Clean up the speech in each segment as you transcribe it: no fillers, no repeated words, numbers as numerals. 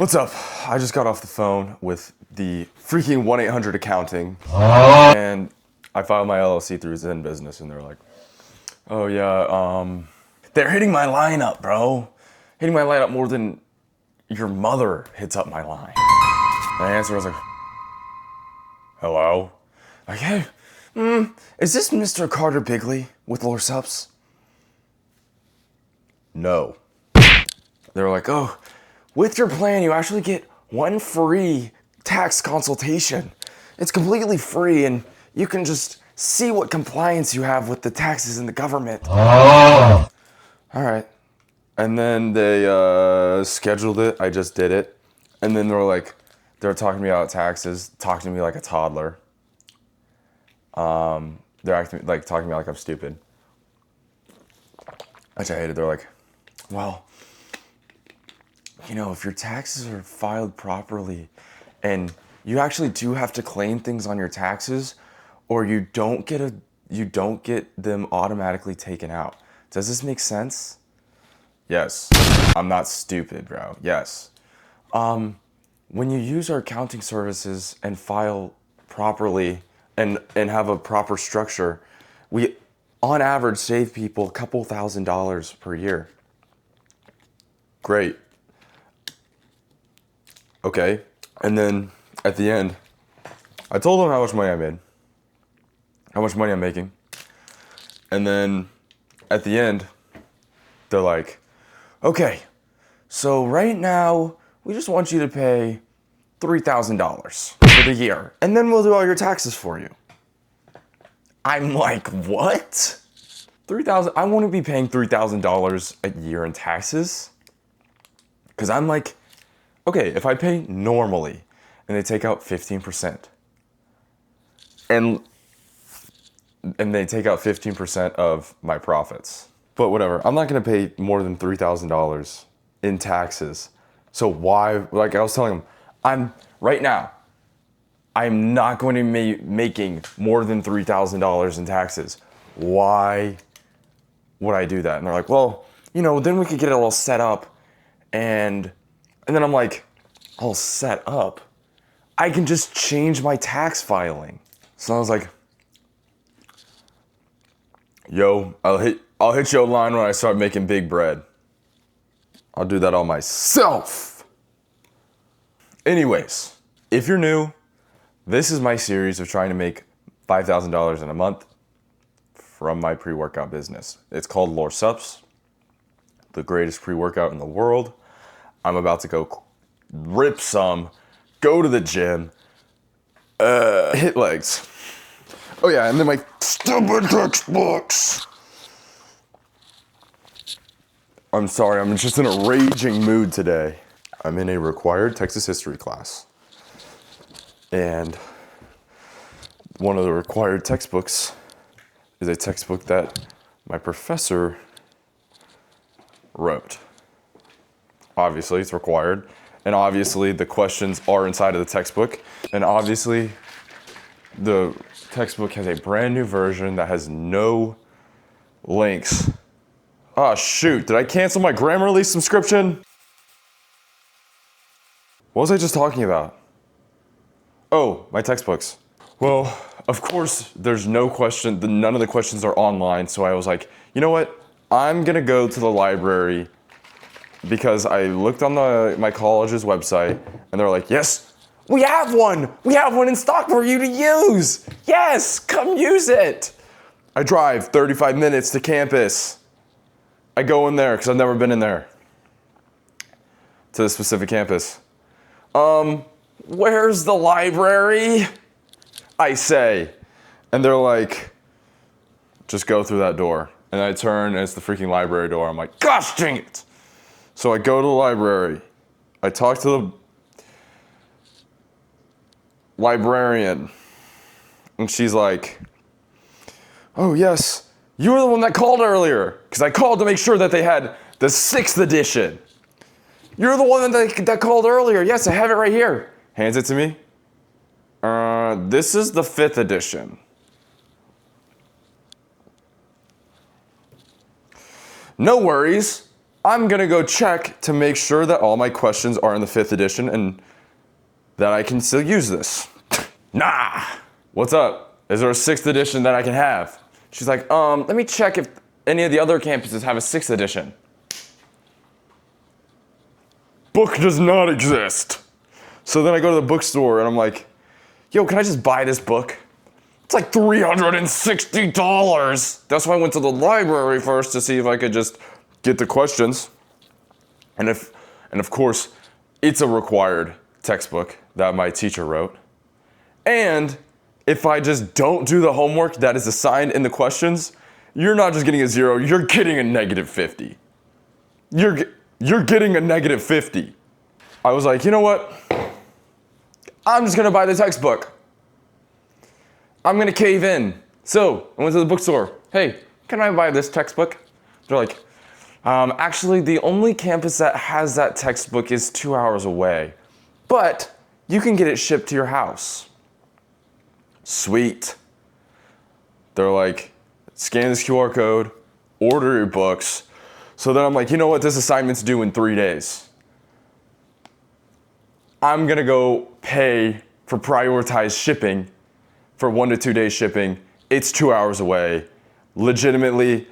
What's up? I just got off the phone with the freaking 1-800 accounting, and I filed my LLC through Zen Business, and they're like, oh yeah, they're hitting my line up, bro. Hitting my line up more than your mother hits up my line. And I answered, I was like, hello? Like, hey, is this Mr. Carter Bigley with Lord Supps? No. They were like, oh, with your plan, you actually get one free tax consultation. It's completely free, and you can just see what compliance you have with the taxes in the government. Oh. All right. And then they scheduled it. I just did it. And then they were talking to me about taxes, talking to me like a toddler. They're acting like talking to me like I'm stupid, which I hated. They're like, well, you know, if your taxes are filed properly and you actually do have to claim things on your taxes, or you don't get them automatically taken out. Does this make sense? Yes. I'm not stupid, bro. Yes. When you use our accounting services and file properly and have a proper structure, we on average save people a couple $1,000s per year. Great. Okay. And then at the end, I told them how much money I made, how much money I'm making. And then at the end, they're like, okay, so right now, we just want you to pay $3,000 for the year, and then we'll do all your taxes for you. I'm like, what? $3,000? I want to be paying $3,000 a year in taxes? Because I'm like, okay, if I pay normally and they take out 15%, and they take out 15% of my profits, but whatever, I'm not going to pay more than $3,000 in taxes. So why, like I was telling them, I'm not going to be making more than $3,000 in taxes. Why would I do that? And they're like, well, you know, then we could get it all set up. And then I'm like, all set up? I can just change my tax filing. So I was like, yo, I'll hit you a line when I start making big bread. I'll do that all myself. Anyways, if you're new, this is my series of trying to make $5,000 in a month from my pre-workout business. It's called Lord Supps, the greatest pre-workout in the world. I'm about to go rip some, go to the gym, hit legs. Oh yeah, and then my stupid textbooks. I'm sorry, I'm just in a raging mood today. I'm in a required Texas history class. And one of the required textbooks is a textbook that my professor wrote. Obviously, it's required. And obviously, the questions are inside of the textbook. And obviously, the textbook has a brand new version that has no links. Oh shoot, did I cancel my Grammarly subscription? What was I just talking about? Oh, my textbooks. Well, of course, there's no question, none of the questions are online, so I was like, you know what? I'm gonna go to the library because I looked on my college's website and they're like, yes, we have one! We have one in stock for you to use! Yes, come use it! I drive 35 minutes to campus. I go in there because I've never been in there to the specific campus. Where's the library? I say. And they're like, just go through that door. And I turn and it's the freaking library door. I'm like, gosh dang it. So I go to the library. I talk to the librarian. And she's like, oh yes, you were the one that called earlier. Because I called to make sure that they had the 6th edition. You're the one that called earlier. Yes, I have it right here. Hands it to me. This is the 5th edition. No worries. I'm gonna go check to make sure that all my questions are in the 5th edition and that I can still use this. Nah! What's up? Is there a 6th edition that I can have? She's like, let me check if any of the other campuses have a 6th edition. Book does not exist. So then I go to the bookstore and I'm like, yo, can I just buy this book? It's like $360. That's why I went to the library first to see if I could just get the questions. And of course, it's a required textbook that my teacher wrote. And if I just don't do the homework that is assigned in the questions, you're not just getting a 0, you're getting a -50. You're getting a -50. I was like, you know what? I'm just gonna buy the textbook. I'm gonna cave in. So I went to the bookstore. Hey, can I buy this textbook? They're like, actually the only campus that has that textbook is 2 hours away, but you can get it shipped to your house. Sweet. They're like, scan this QR code, order your books. So then I'm like, you know what? This assignment's due in 3 days. I'm gonna go pay for prioritized shipping for 1 to 2 days shipping. It's 2 hours away. Legitimately,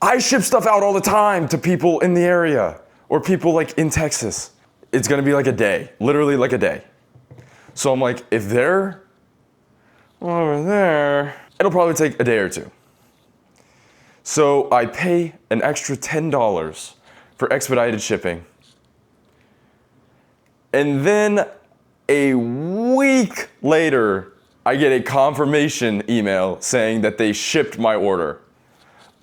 I ship stuff out all the time to people in the area or people like in Texas. It's gonna be like a day, literally like a day. So I'm like, if they're over there, it'll probably take a day or two. So I pay an extra $10 for expedited shipping. And then a week later, I get a confirmation email saying that they shipped my order.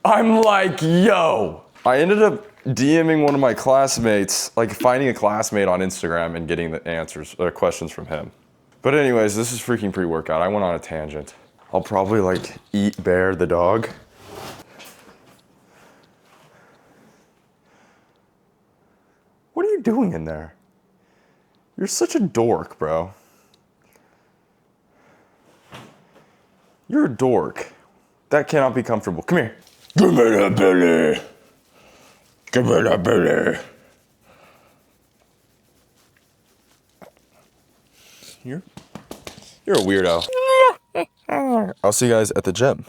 I'm like, yo. I ended up DMing one of my classmates, like finding a classmate on Instagram and getting the answers or questions from him. But anyways, this is freaking pre-workout. I went on a tangent. I'll probably like eat Bear the dog. What are you doing in there? You're such a dork, bro. You're a dork. That cannot be comfortable. Come here. Give me that belly. Give me that belly. You're a weirdo. I'll see you guys at the gym.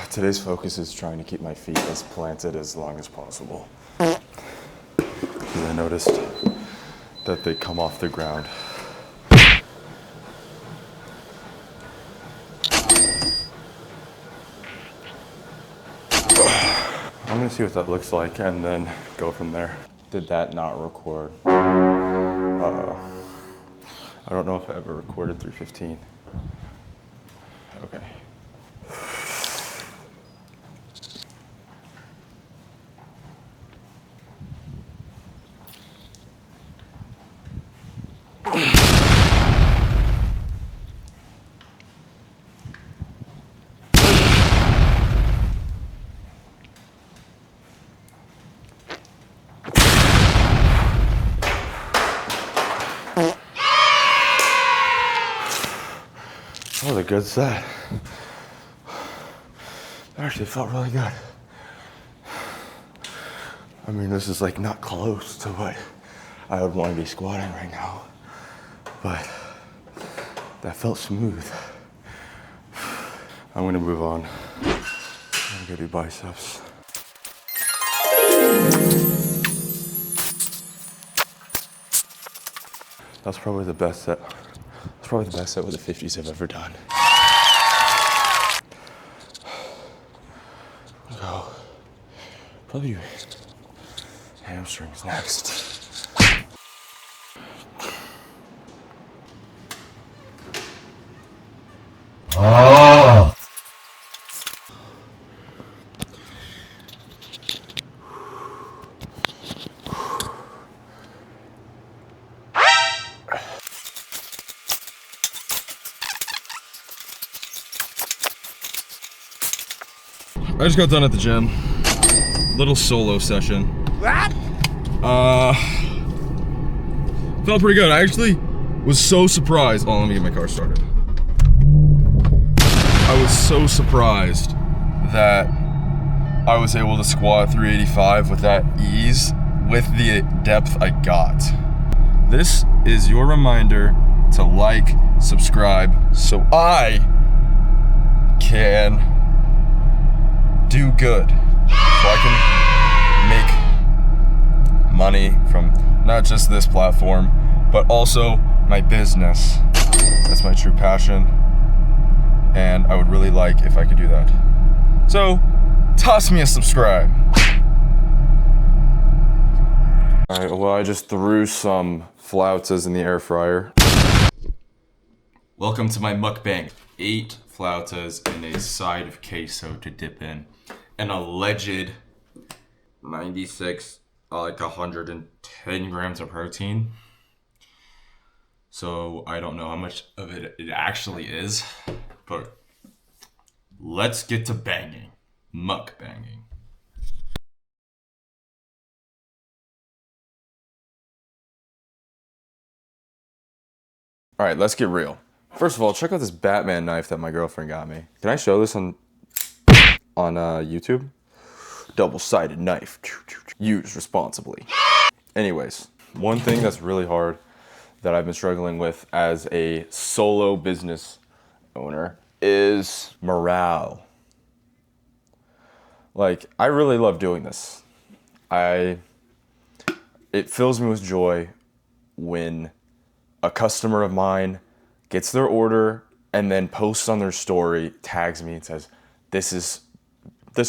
Today's focus is trying to keep my feet as planted as long as possible. Because I noticed that they come off the ground. I'm gonna see what that looks like and then go from there. Did that not record? I don't know if I ever recorded 3:15. Okay. That was a good set. That actually felt really good. I mean, this is like not close to what I would want to be squatting right now, but that felt smooth. I'm gonna move on. I'm gonna do biceps. That's probably the best set. That's probably the best set with the 50s I've ever done. Go. Probably hamstrings next. Oh. I just got done at the gym. little solo session. Felt pretty good. I actually was so surprised. Oh, let me get my car started. I was so surprised that I was able to squat 385 with that ease, with the depth I got. This is your reminder to like, subscribe, so I can do good. So I can make money from not just this platform, but also my business. That's my true passion. And I would really like if I could do that. So, toss me a subscribe. Alright, well, I just threw some flautas in the air fryer. Welcome to my mukbang. 8 flautas and a side of queso to dip in. An alleged 96, like 110 grams of protein. So I don't know how much of it actually is, but let's get to banging. Mukbanging. Alright, let's get real. First of all, check out this Batman knife that my girlfriend got me. Can I show this on YouTube? Double-sided knife. Use responsibly. Anyways, one thing that's really hard that I've been struggling with as a solo business owner is morale. Like, I really love doing this. It fills me with joy when a customer of mine gets their order and then posts on their story, tags me and says, this is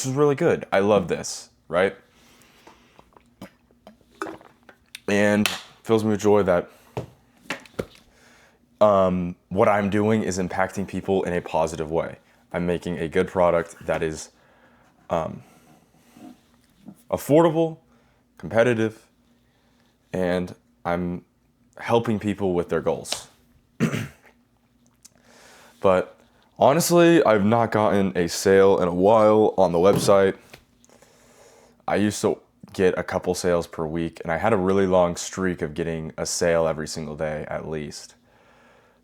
really good. I love this, right? And fills me with joy that what I'm doing is impacting people in a positive way. I'm making a good product that is affordable, competitive, and I'm helping people with their goals. But honestly, I've not gotten a sale in a while on the website. I used to get a couple sales per week, and I had a really long streak of getting a sale every single day at least.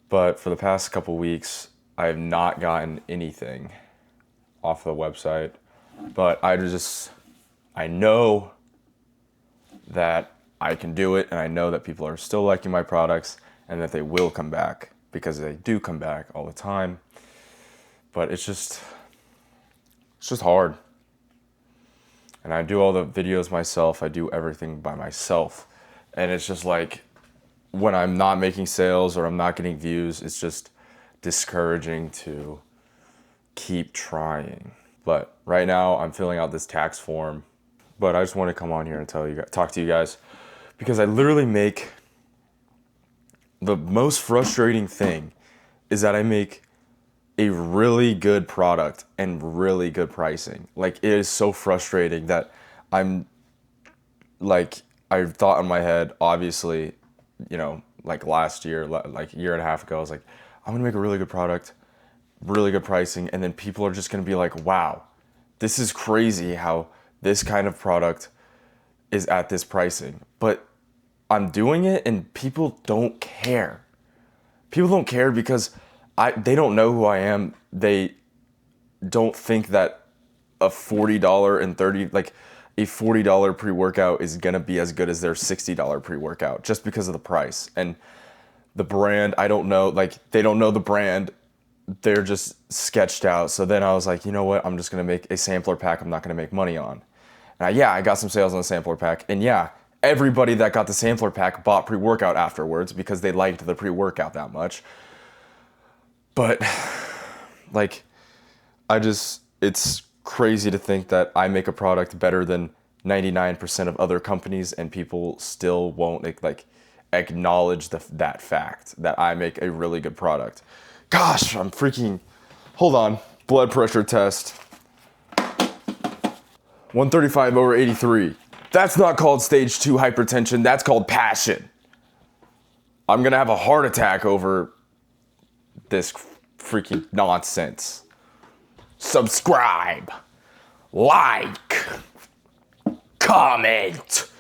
But for the past couple weeks, I have not gotten anything off the website. But I know that I can do it, and I know that people are still liking my products and that they will come back, because they do come back all the time. But it's just hard. And I do all the videos myself. I do everything by myself. And it's just like, when I'm not making sales or I'm not getting views, it's just discouraging to keep trying. But right now I'm filling out this tax form. But I just want to come on here and talk to you guys, because I literally make the most frustrating thing is that I make a really good product and really good pricing. Like, it is so frustrating that I thought in my head, obviously, you know, like last year, like a year and a half ago, I was like, I'm gonna make a really good product, really good pricing, and then people are just gonna be like, wow, this is crazy how this kind of product is at this pricing. But I'm doing it and people don't care. People don't care because they don't know who I am. They don't think that a $40 and a $40 pre-workout is gonna be as good as their $60 pre-workout just because of the price. And the brand, I don't know, like, they don't know the brand. They're just sketched out. So then I was like, you know what? I'm just gonna make a sampler pack I'm not gonna make money on. And I got some sales on the sampler pack. And yeah, everybody that got the sampler pack bought pre-workout afterwards because they liked the pre-workout that much. But like, it's crazy to think that I make a product better than 99% of other companies and people still won't acknowledge that fact that I make a really good product. Gosh, hold on, blood pressure test. 135/83. That's not called stage 2 hypertension, that's called passion. I'm gonna have a heart attack over this freaking nonsense. Subscribe, like, comment.